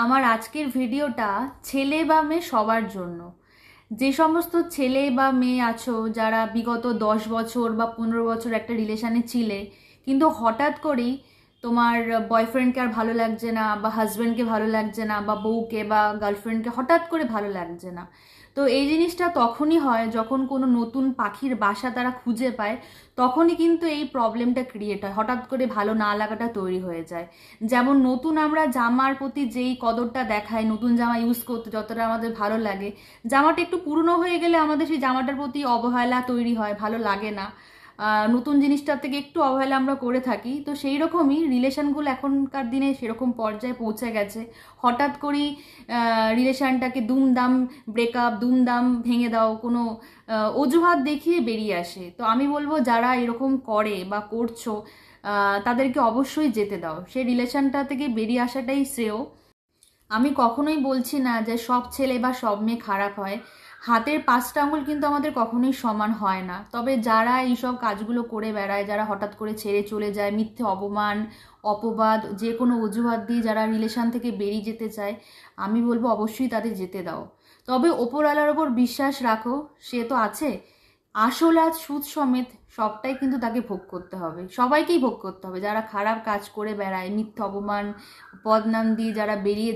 আমার আজকের ভিডিওটা ছেলে বা মেয়ে সবার জন্য। যে সমস্ত ছেলে বা মেয়ে আছো যারা বিগত 10 বছর বা 15 বছর একটা রিলেশনে ছিলে, কিন্তু হঠাৎ করেই তোমার বয়ফ্রেন্ডকে আর ভালো লাগছে না, বা হাজব্যান্ডকে ভালো লাগছে না, বা বউকে বা গার্লফ্রেন্ডকে হঠাৎ করে ভালো লাগছে না। তো এই জিনিসটা তখনই হয় যখন কোনো নতুন পাখির বাসা তারা খুঁজে পায়, তখনই কিন্তু এই প্রবলেমটা ক্রিয়েট হয়, হঠাৎ করে ভালো না লাগাটা তৈরি হয়ে যায়। যেমন নতুন আমরা জামার প্রতি যেই কদরটা দেখাই, নতুন জামা ইউজ করতে যতটা আমাদের ভালো লাগে, জামাটা একটু পুরনো হয়ে গেলে আমাদের সেই জামাটার প্রতি অবহেলা তৈরি হয়, ভালো লাগে না। নতুন জিনিসটার থেকে একটু অবহেলা আমরা করে থাকি। তো সেই রকমই রিলেশনগুলো এখনকার দিনে সেরকম পর্যায়ে পৌঁছে গেছে। হঠাৎ করেই রিলেশনটাকে দুমদাম ব্রেকআপ, দুমদাম ভেঙে দাও, কোনো অজুহাত দেখিয়ে বেরিয়ে আসে। তো আমি বলবো যারা এরকম করে বা করছো, তাদেরকে অবশ্যই যেতে দাও, সেই রিলেশনটা থেকে বেরিয়ে আসাটাই শ্রেয়। আমি কখনোই বলছি না যে সব ছেলে বা সব মেয়ে খারাপ হয়। হাতের 5টা আঙুল কিন্তু আমাদের কখনোই সমান হয় না। তবে যারা এইসব কাজগুলো করে বেড়ায়, যারা হঠাৎ করে ছেড়ে চলে যায়, মিথ্যে অপমান অপবাদ যে কোনো অজুহাত দিয়ে যারা রিলেশন থেকে বেরিয়ে যেতে চায়, আমি বলবো অবশ্যই তাদের যেতে দাও। তবে ওপরওয়ালার ওপর বিশ্বাস রাখো, সে তো আছে। আসল আজ সুদ সমেত সবটাই কিন্তু তাকে ভোগ করতে হবে, সবাইকেই ভোগ করতে হবে। যারা খারাপ কাজ করে বেড়ায়, মিথ্যে অপমান বদনাম দিয়ে যারা বেরিয়ে